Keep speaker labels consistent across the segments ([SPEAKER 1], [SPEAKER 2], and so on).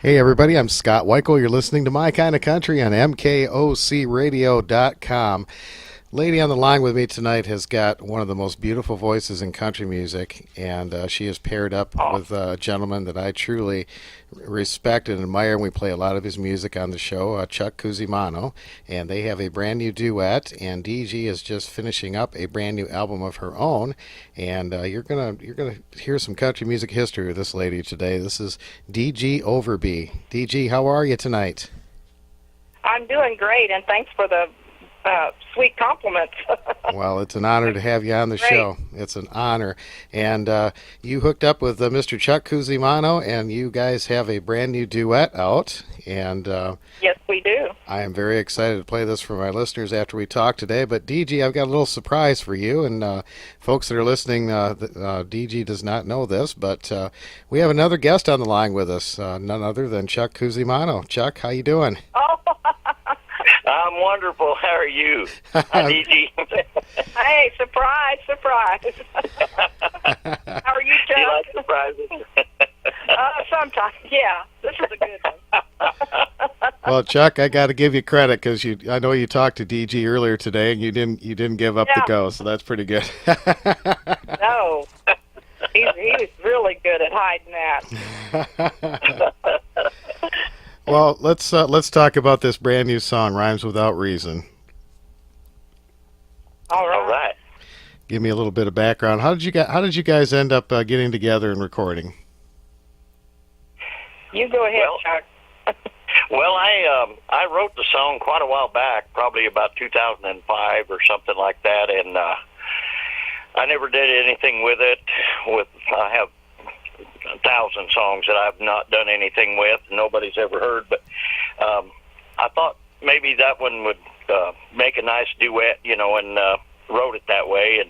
[SPEAKER 1] Hey everybody, I'm Scott Wikle. You're listening to My Kind of Country on MKOCRadio.com. Lady on the line with me tonight has got one of the most beautiful voices in country music, and she is paired up with a gentleman that I truly respect and admire, and we play a lot of his music on the show, Chuck Cusimano, and they have a brand new duet, and Dee Jee is just finishing up a brand new album of her own, and you're gonna hear some country music history with this lady today. This is Dee Jee Overbey. Dee Jee, how are you tonight?
[SPEAKER 2] I'm doing great, and thanks for the sweet compliments.
[SPEAKER 1] Well, it's an honor to have you on the show. It's an honor. And you hooked up with Mr. Chuck Cusimano, and you guys have a brand new duet out. And
[SPEAKER 2] yes, we do.
[SPEAKER 1] I am very excited to play this for my listeners after we talk today. But Dee Jee, I've got a little surprise for you. And folks that are listening, Dee Jee does not know this, but we have another guest on the line with us, none other than Chuck Cusimano. Chuck, how you doing?
[SPEAKER 2] Oh,
[SPEAKER 3] I'm wonderful. How are you? Hi, Dee Jee.
[SPEAKER 2] hey, surprise. How are you, Chuck?
[SPEAKER 3] Do you like surprises?
[SPEAKER 2] Sometimes, yeah. This is a good one.
[SPEAKER 1] Well, Chuck, I got to give you credit because I know you talked to Dee Jee earlier today, and you didn't give up the ghost, so that's pretty good.
[SPEAKER 2] No, he's really good at hiding that.
[SPEAKER 1] Well, let's talk about this brand new song, "Rhymes Without Reason."
[SPEAKER 2] All right.
[SPEAKER 1] Give me a little bit of background. How did you guys end up getting together and recording?
[SPEAKER 2] You go ahead, Chuck.
[SPEAKER 3] Well, I wrote the song quite a while back, probably about 2005 or something like that, and I never did anything with it. I have 1,000 songs that I've not done anything with, nobody's ever heard, but I thought maybe that one would make a nice duet, and wrote it that way,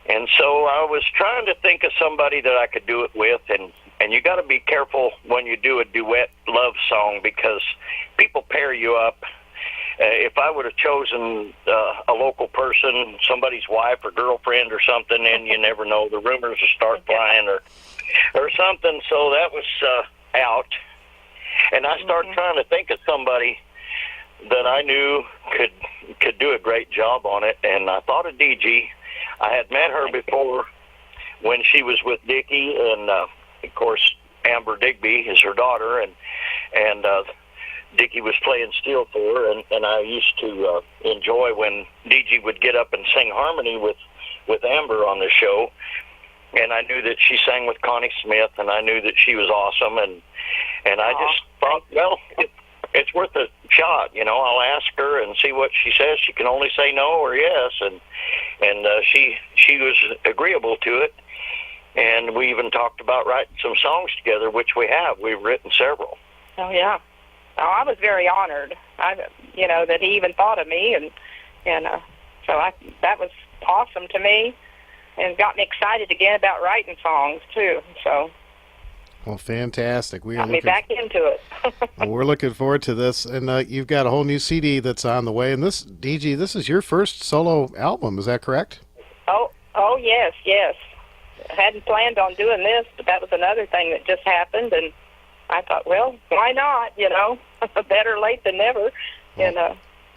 [SPEAKER 3] and so I was trying to think of somebody that I could do it with, and you got to be careful when you do a duet love song because people pair you up. If I would have chosen a local person, somebody's wife or girlfriend or something, then you never know, the rumors will start flying or something. So that was out, and I started trying to think of somebody that I knew could do a great job on it, and I thought of Dee Jee. I had met her before when she was with Dickie, and of course Amber Digby is her daughter, and Dickie was playing steel for her, and I used to enjoy when Dee Jee would get up and sing harmony with Amber on the show. And I knew that she sang with Connie Smith, and I knew that she was awesome, and I just thought, well, it's worth a shot, I'll ask her and see what she says. She can only say no or yes, and she was agreeable to it, and we even talked about writing some songs together, which we have. We've written several.
[SPEAKER 2] Oh yeah. Oh, I was very honored. That he even thought of me, and so that was awesome to me. And got me excited again about writing songs too. So,
[SPEAKER 1] well, fantastic. We
[SPEAKER 2] got me back into it.
[SPEAKER 1] Well, we're looking forward to this, and you've got a whole new CD that's on the way. And this, Dee Jee, this is your first solo album. Is that correct? Oh,
[SPEAKER 2] yes. I hadn't planned on doing this, but that was another thing that just happened, and I thought, well, why not? Better late than never.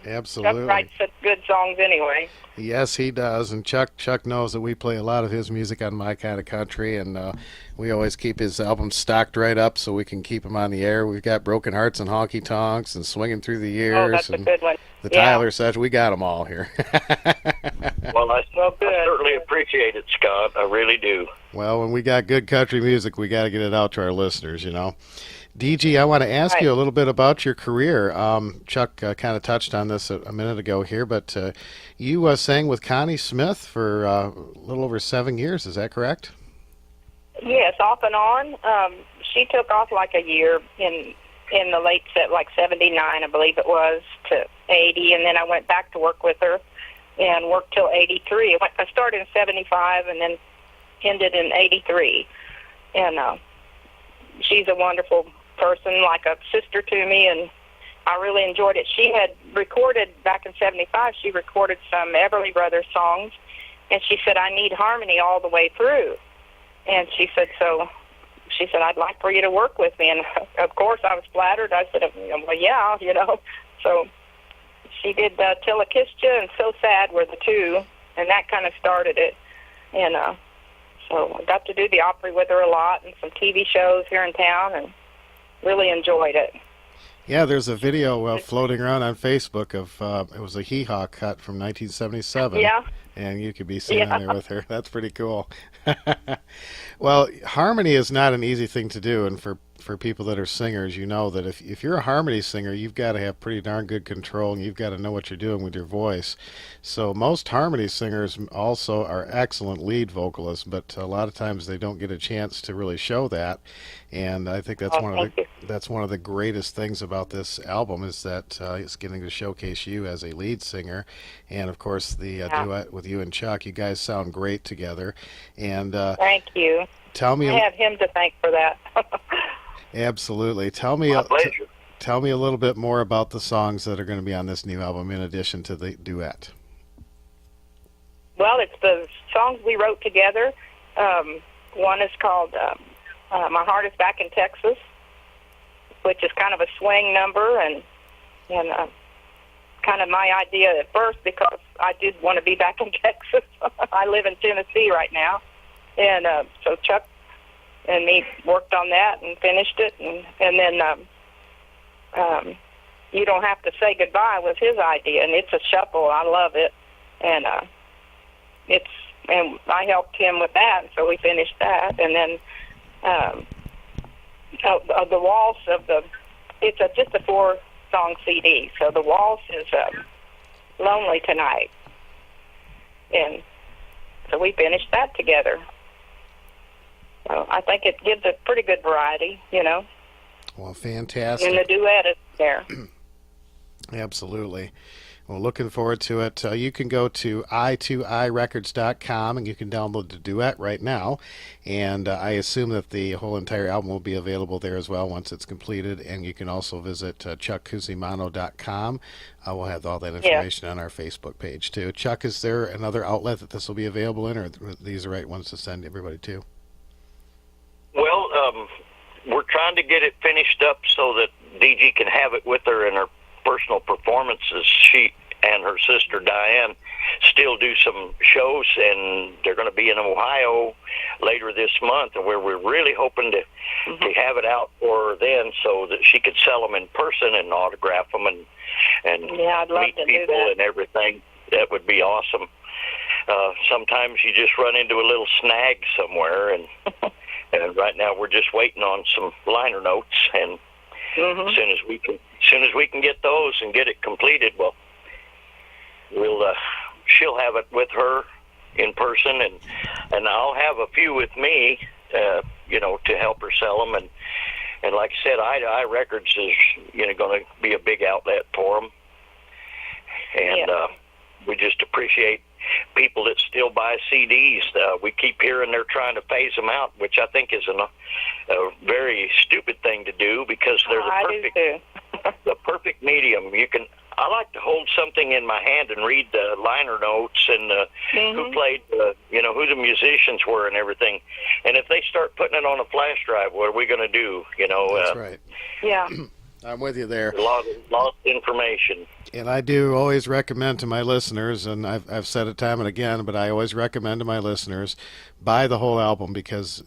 [SPEAKER 1] Absolutely.
[SPEAKER 2] Chuck writes such good songs anyway.
[SPEAKER 1] Yes, he does, and Chuck knows that we play a lot of his music on My Kind of Country, and we always keep his albums stocked right up so we can keep them on the air. We've got Broken Hearts and Honky Tonks and Swinging Through the Years.
[SPEAKER 2] Oh, that's
[SPEAKER 1] and
[SPEAKER 2] a good one.
[SPEAKER 1] The Tyler Session. We got them all here.
[SPEAKER 3] Well, I certainly appreciate it, Scott. I really do.
[SPEAKER 1] Well, when we got good country music, we got to get it out to our listeners, Dee Jee, I want to ask you a little bit about your career. Chuck kind of touched on this a minute ago here, but you sang with Connie Smith for a little over 7 years. Is that correct?
[SPEAKER 2] Yes, off and on. She took off like a year in the late like 79, I believe it was, to 80, and then I went back to work with her and worked till 83. I started in 75 and then ended in 83. And she's a wonderful person, like a sister to me, and I really enjoyed it. She had recorded, back in 75, she recorded some Everly Brothers songs, and she said, I need harmony all the way through. And she said, so she said, I'd like for you to work with me. And, of course, I was flattered. I said, well, yeah, So she did Till I Kissed You and So Sad were the two, and that kind of started it. And so I got to do the Opry with her a lot and some TV shows here in town, and really enjoyed it.
[SPEAKER 1] Yeah, there's a video floating around on Facebook of it was a Hee Haw cut from 1977.
[SPEAKER 2] Yeah.
[SPEAKER 1] And you could be seen on there with her. That's pretty cool. Well, harmony is not an easy thing to do, and for people that are singers, you know that if you're a harmony singer, you've got to have pretty darn good control, and you've got to know what you're doing with your voice. So most harmony singers also are excellent lead vocalists, but a lot of times they don't get a chance to really show that. And I think that's one of the greatest things about this album is that it's getting to showcase you as a lead singer, and of course the duet with you and Chuck. You guys sound great together. And
[SPEAKER 2] thank you.
[SPEAKER 1] Tell me,
[SPEAKER 2] I have him to thank for that.
[SPEAKER 1] Absolutely. Tell me a little bit more about the songs that are going to be on this new album in addition to the duet.
[SPEAKER 2] Well, it's the songs we wrote together. One is called My Heart Is Back in Texas, which is kind of a swing number and kind of my idea at first because I did want to be back in Texas. I live in Tennessee right now. And so Chuck and me worked on that and finished it. And then You Don't Have to Say Goodbye was his idea, and it's a shuffle. I love it. And and I helped him with that, and so we finished that. And then the waltz it's just a 4-song CD. So the waltz is Lonely Tonight. And so we finished that together. So I think it gives a pretty good variety,
[SPEAKER 1] Well, fantastic.
[SPEAKER 2] And the duet is there.
[SPEAKER 1] Absolutely. Well, looking forward to it. You can go to i2irecords.com and you can download the duet right now. And I assume that the whole entire album will be available there as well once it's completed. And you can also visit chuckcusimano.com. We'll have all that information on our Facebook page, too. Chuck, is there another outlet that this will be available in, or are these the right ones to send everybody to?
[SPEAKER 3] Well, we're trying to get it finished up so that Dee Jee can have it with her in her personal performances. She and her sister Diane still do some shows, and they're going to be in Ohio later this month, and we're really hoping to have it out for her then so that she could sell them in person and autograph them and
[SPEAKER 2] I'd love
[SPEAKER 3] meet
[SPEAKER 2] to
[SPEAKER 3] people
[SPEAKER 2] do that.
[SPEAKER 3] and everything. That would be awesome. Sometimes you just run into a little snag somewhere, and right now we're just waiting on some liner notes, and as soon as we can get those and get it completed, well, she'll have it with her in person, and I'll have a few with me, to help her sell them, and like I said, Eye Records is going to be a big outlet for them, and we just appreciate people that still buy CDs. We keep hearing they're trying to phase them out, which I think is a very stupid thing to do because they're the perfect medium. I like to hold something in my hand and read the liner notes and who played, who the musicians were and everything. And if they start putting it on a flash drive, what are we going to do?
[SPEAKER 1] That's right.
[SPEAKER 2] Yeah.
[SPEAKER 1] I'm with you there.
[SPEAKER 3] A lot of lost information.
[SPEAKER 1] And I do always recommend to my listeners, and I've said it time and again, but I always recommend to my listeners, buy the whole album because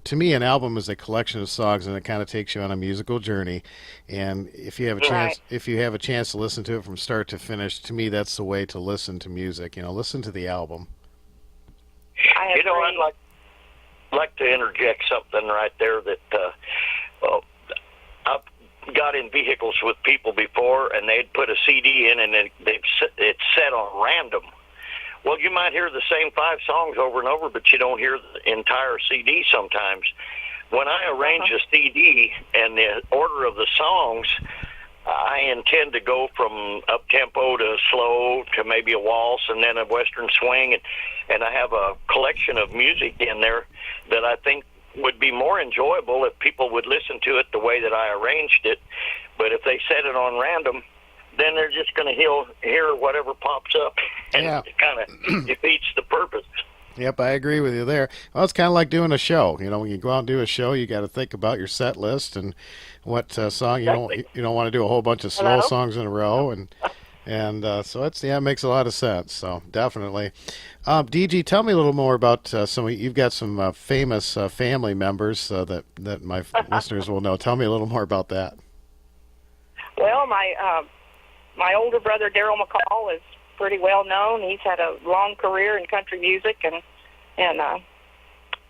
[SPEAKER 1] to me, an album is a collection of songs, and it kind of takes you on a musical journey. And if you have a chance to listen to it from start to finish, to me, that's the way to listen to music. Listen to the album.
[SPEAKER 3] I'd like to interject something right there that I've got in vehicles with people before, and they'd put a CD in, and it's set on random. Well, you might hear the same 5 songs over and over, but you don't hear the entire CD sometimes. When I arrange a CD and the order of the songs, I intend to go from up-tempo to slow to maybe a waltz and then a western swing, and I have a collection of music in there that I think would be more enjoyable if people would listen to it the way that I arranged it. But if they set it on random, then they're just going to hear whatever pops up, and it kind of defeats the purpose.
[SPEAKER 1] Yep, I agree with you there. Well, it's kind of like doing a show. You know, when you go out and do a show, you got to think about your set list and what song
[SPEAKER 2] Exactly.
[SPEAKER 1] you don't want to do a whole bunch of slow
[SPEAKER 2] Hello?
[SPEAKER 1] songs in a row, and so it's yeah, it makes a lot of sense. So definitely, DG, tell me a little more about you've got some famous family members that my listeners will know. Tell me a little more about that.
[SPEAKER 2] Well, my older brother Daryl McCall is pretty well known. He's had a long career in country music and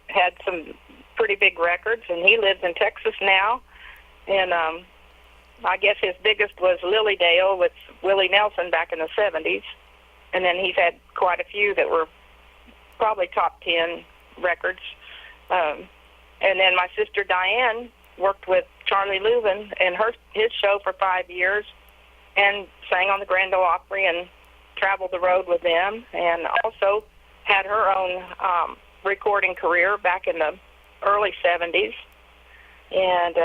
[SPEAKER 2] had some pretty big records. And he lives in Texas now. And I guess his biggest was Lily Dale with Willie Nelson back in the 70s. And then he's had quite a few that were probably top 10 records. And then my sister Diane worked with Charlie Louvin in his show for 5 years and sang on the Grand Ole Opry and traveled the road with them, and also had her own recording career back in the early 70s. And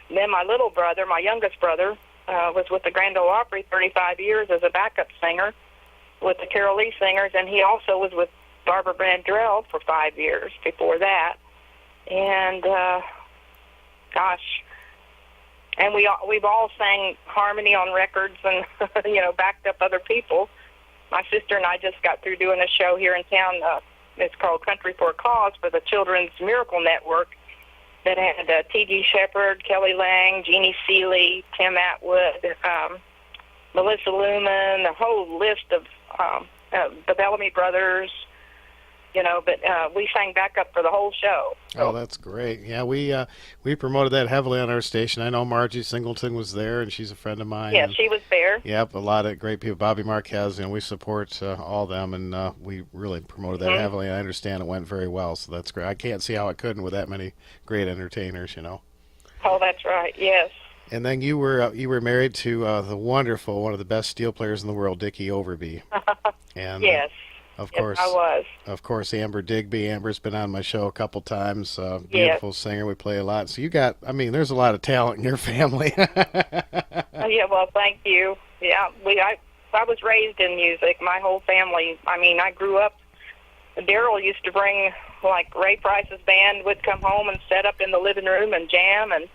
[SPEAKER 2] then my little brother, my youngest brother, was with the Grand Ole Opry 35 years as a backup singer with the Carol Lee Singers, and he also was with Barbara Brandrell for 5 years before that. And gosh, and we've all sang harmony on records and backed up other people. My sister and I just got through doing a show here in town. It's called Country for a Cause for the Children's Miracle Network that had T.G. Shepherd, Kelly Lang, Jeannie Seeley, Tim Atwood, Melissa Lumen, the whole list of the Bellamy Brothers. But we sang backup for the whole show.
[SPEAKER 1] Oh, that's great. Yeah, we promoted that heavily on our station. I know Margie Singleton was there, and she's a friend of mine.
[SPEAKER 2] Yeah, she was there.
[SPEAKER 1] Yep, a lot of great people. Bobby Marquez, we support all of them, and we really promoted that heavily. I understand it went very well, so that's great. I can't see how it couldn't with that many great entertainers.
[SPEAKER 2] Oh, that's right. Yes.
[SPEAKER 1] And then you were married to the wonderful, one of the best steel players in the world, Dee Jee Overbey. And
[SPEAKER 2] yes.
[SPEAKER 1] Of course,
[SPEAKER 2] yes, I was.
[SPEAKER 1] Of course, Amber Digby. Amber's been on my show a couple times. Beautiful singer. We play a lot. So there's a lot of talent in your family.
[SPEAKER 2] Yeah, well, thank you. Yeah, I was raised in music. My whole family. I grew up. Daryl used to bring, like, Ray Price's band would come home and set up in the living room and jam, and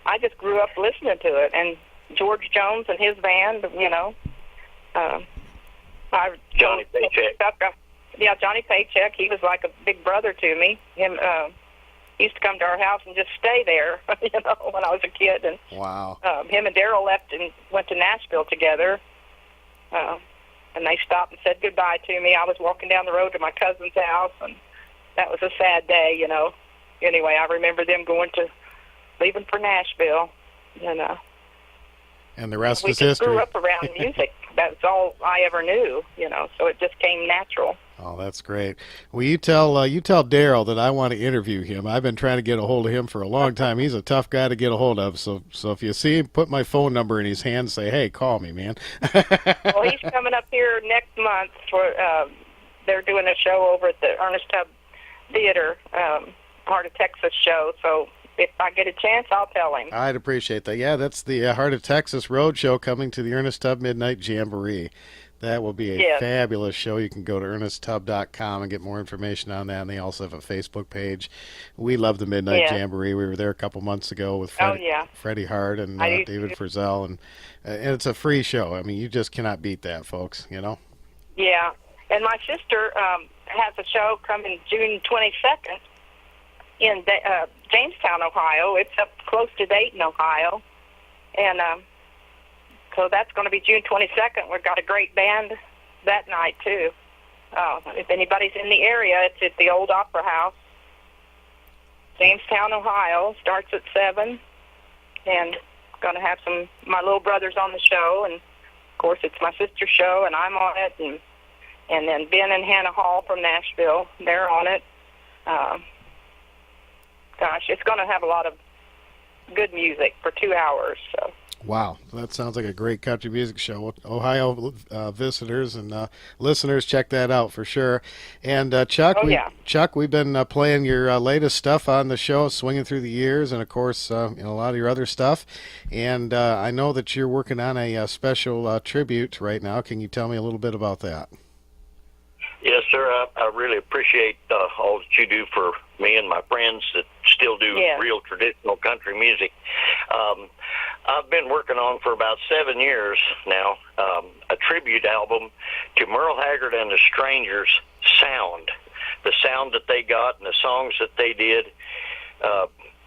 [SPEAKER 2] I just grew up listening to it. And George Jones and his band,
[SPEAKER 3] Johnny Paycheck.
[SPEAKER 2] Yeah, Johnny Paycheck. He was like a big brother to me. He used to come to our house and just stay there, when I was a kid. And
[SPEAKER 1] wow.
[SPEAKER 2] Him and Daryl left and went to Nashville together. And they stopped and said goodbye to me. I was walking down the road to my cousin's house, and that was a sad day, Anyway, I remember them leaving for Nashville,
[SPEAKER 1] And the rest
[SPEAKER 2] we
[SPEAKER 1] is
[SPEAKER 2] just
[SPEAKER 1] history.
[SPEAKER 2] grew up around music. That's all I ever knew, so it just came natural.
[SPEAKER 1] Oh, that's great. Well, you tell Daryl that I want to interview him. I've been trying to get a hold of him for a long time. He's a tough guy to get a hold of. So if you see him, put my phone number in his hand. Say, hey, call me, man.
[SPEAKER 2] Well, he's coming up here next month for. They're doing a show over at the Ernest Tubb Theater, Heart of Texas show. So if I get a chance, I'll tell him.
[SPEAKER 1] I'd appreciate that. Yeah, that's the Heart of Texas Road Show coming to the Ernest Tubb Midnight Jamboree. That will be a fabulous show. You can go to ernesttubb.com and get more information on that. And they also have a Facebook page. We love the Midnight Jamboree. We were there a couple months ago with Freddie Hart and David Frizzell. And it's a free show. You just cannot beat that, folks,
[SPEAKER 2] Yeah. And my sister has a show coming June 22nd in Jamestown, Ohio. It's up close to Dayton, Ohio. And so that's going to be June 22nd. We've got a great band that night, too. If anybody's in the area, it's at the Old Opera House, Jamestown, Ohio. Starts at 7. And going to have my little brothers on the show. And, of course, it's my sister's show, and I'm on it. And then Ben and Hannah Hall from Nashville, they're on it. Gosh, it's going to have a lot of good music for 2 hours, so.
[SPEAKER 1] Wow, that sounds like a great country music show. Ohio visitors and listeners, check that out for sure. And Chuck, we've been playing your latest stuff on the show, Swinging Through the Years, and of course, a lot of your other stuff. And I know that you're working on a special tribute right now. Can you tell me a little bit about that?
[SPEAKER 3] Yes, sir. sir. I really appreciate all that you do for me and my friends that still do real traditional country music. I've been working on for about 7 years now a tribute album to Merle Haggard and the Strangers sound, the sound that they got and the songs that they did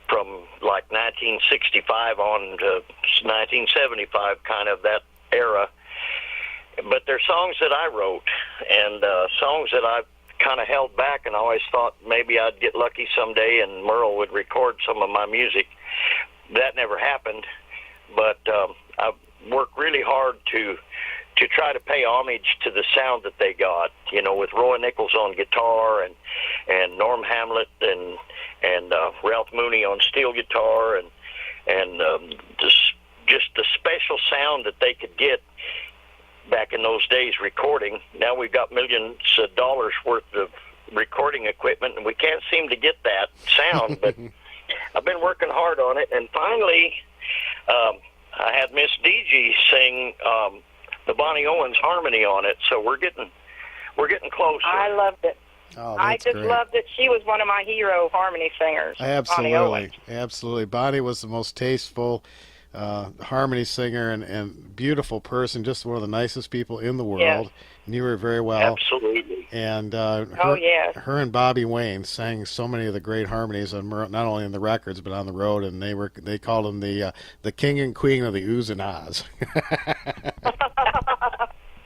[SPEAKER 3] from like 1965 on to 1975, kind of that era. But they're songs that I wrote and songs that I've kind of held back and always thought maybe I'd get lucky someday and Merle would record some of my music. That never happened, but I've worked really hard to try to pay homage to the sound that they got, you know, with Roy Nichols on guitar and Norm Hamlet and Ralph Mooney on steel guitar and just the special sound that they could get back in those days recording. Now we've got millions of dollars worth of recording equipment, and we can't seem to get that sound, but I've been working hard on it, and finally I had Miss Dee Jee sing the Bonnie Owens harmony on it, so we're getting closer.
[SPEAKER 2] I loved it.
[SPEAKER 1] Oh,
[SPEAKER 2] I
[SPEAKER 1] that's
[SPEAKER 2] just
[SPEAKER 1] great.
[SPEAKER 2] loved it. She was one of my hero harmony singers. Bonnie Owens.
[SPEAKER 1] Absolutely. Bonnie was the most tasteful harmony singer and beautiful person, just one of the nicest people in the world.
[SPEAKER 2] Yes.
[SPEAKER 1] Knew her very well.
[SPEAKER 3] Absolutely.
[SPEAKER 1] And
[SPEAKER 2] yes.
[SPEAKER 1] her and Bobby Wayne sang so many of the great harmonies on not only in the records but on the road, and they called him the king and queen of the oohs and ahs.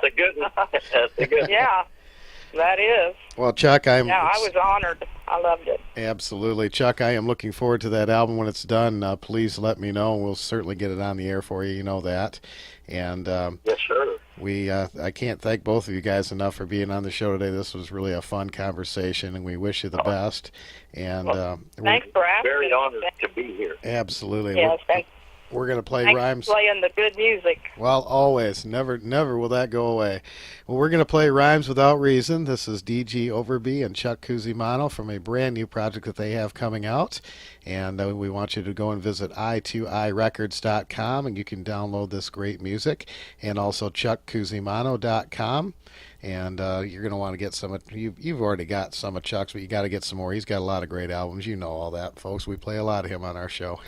[SPEAKER 3] The good one. That's the good one.
[SPEAKER 2] Yeah, that is.
[SPEAKER 1] Well, Chuck,
[SPEAKER 2] I was honored. I loved it.
[SPEAKER 1] Absolutely. Chuck, I am looking forward to that album when it's done. Please let me know, and we'll certainly get it on the air for you. You know that. And
[SPEAKER 3] yes, sir.
[SPEAKER 1] I can't thank both of you guys enough for being on the show today. This was really a fun conversation, and we wish you the best. And
[SPEAKER 2] thanks for asking.
[SPEAKER 3] Very honored to be here.
[SPEAKER 1] Absolutely.
[SPEAKER 2] Yes, thanks.
[SPEAKER 1] We're going to play
[SPEAKER 2] Thanks
[SPEAKER 1] rhymes.
[SPEAKER 2] for playing the good music.
[SPEAKER 1] Well, always. Never will that go away. Well, we're going to play Rhymes Without Reason. This is Dee Jee Overbey and Chuck Cusimano from a brand new project that they have coming out. And we want you to go and visit i2irecords.com, and you can download this great music. And also chuckcusimano.com. And you're going to want to get some of, you've already got some of Chuck's, but you got to get some more. He's got a lot of great albums. You know all that, folks. We play a lot of him on our show.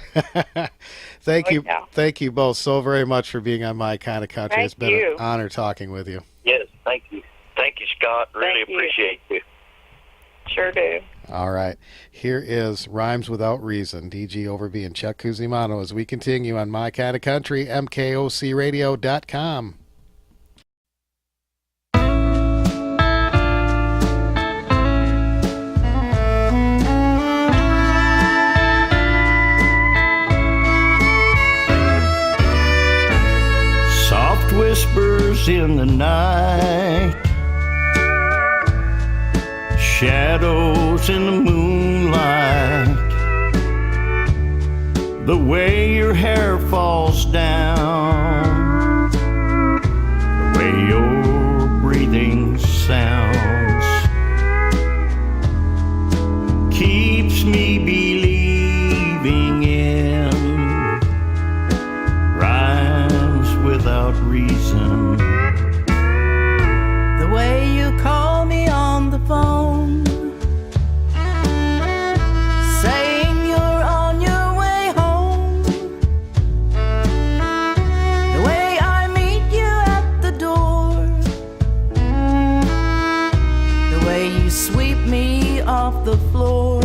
[SPEAKER 1] Thank you.
[SPEAKER 2] Yeah.
[SPEAKER 1] Thank you both so very much for being on My Kind of Country.
[SPEAKER 2] Thank
[SPEAKER 1] It's been
[SPEAKER 2] you.
[SPEAKER 1] an honor talking with you.
[SPEAKER 3] Yes, thank you. Thank you, Scott. Really
[SPEAKER 2] Thank you.
[SPEAKER 3] appreciate you.
[SPEAKER 2] Sure do.
[SPEAKER 1] All right. Here is Rhymes Without Reason, Dee Jee Overbey and Chuck Cusimano as we continue on My Kind of Country, mkocradio.com.
[SPEAKER 4] Soft whispers in the night, shadows in the moonlight, the way your hair falls down, the way your breathing sounds, keeps me believing in rhymes without reason.
[SPEAKER 5] The way you call me on the phone, saying you're on your way home. The way I meet you at the door, the way you sweep me off the floor,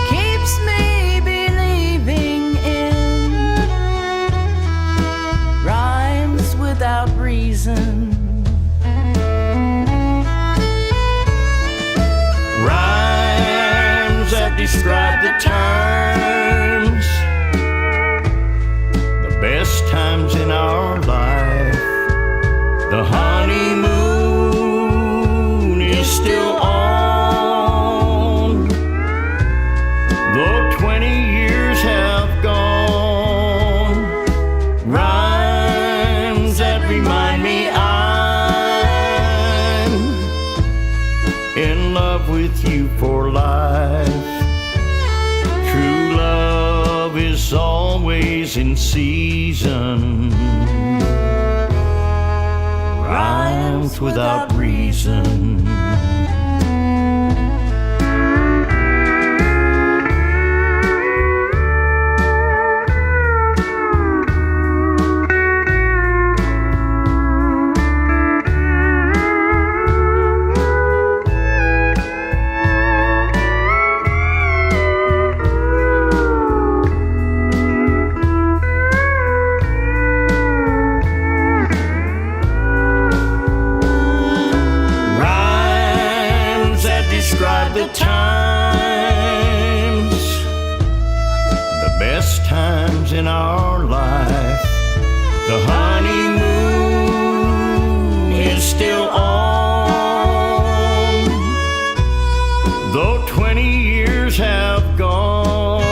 [SPEAKER 5] keeps me believing in rhymes without reason.
[SPEAKER 4] Rhymes that describe the times, the best times in our life. The honeymoon is still on, though 20 years have gone. Rhymes that remind me I'm in love with you for life. True love is always in season. rhymes without reason. Describe the times, the best times in our life. The honeymoon is still on, though 20 years have gone.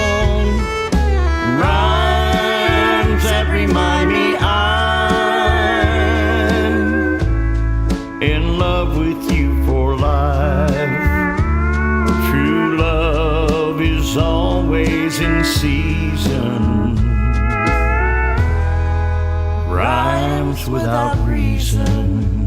[SPEAKER 4] Rhymes that remind me I'm in love with you for life. Is always in season, rhymes without reason.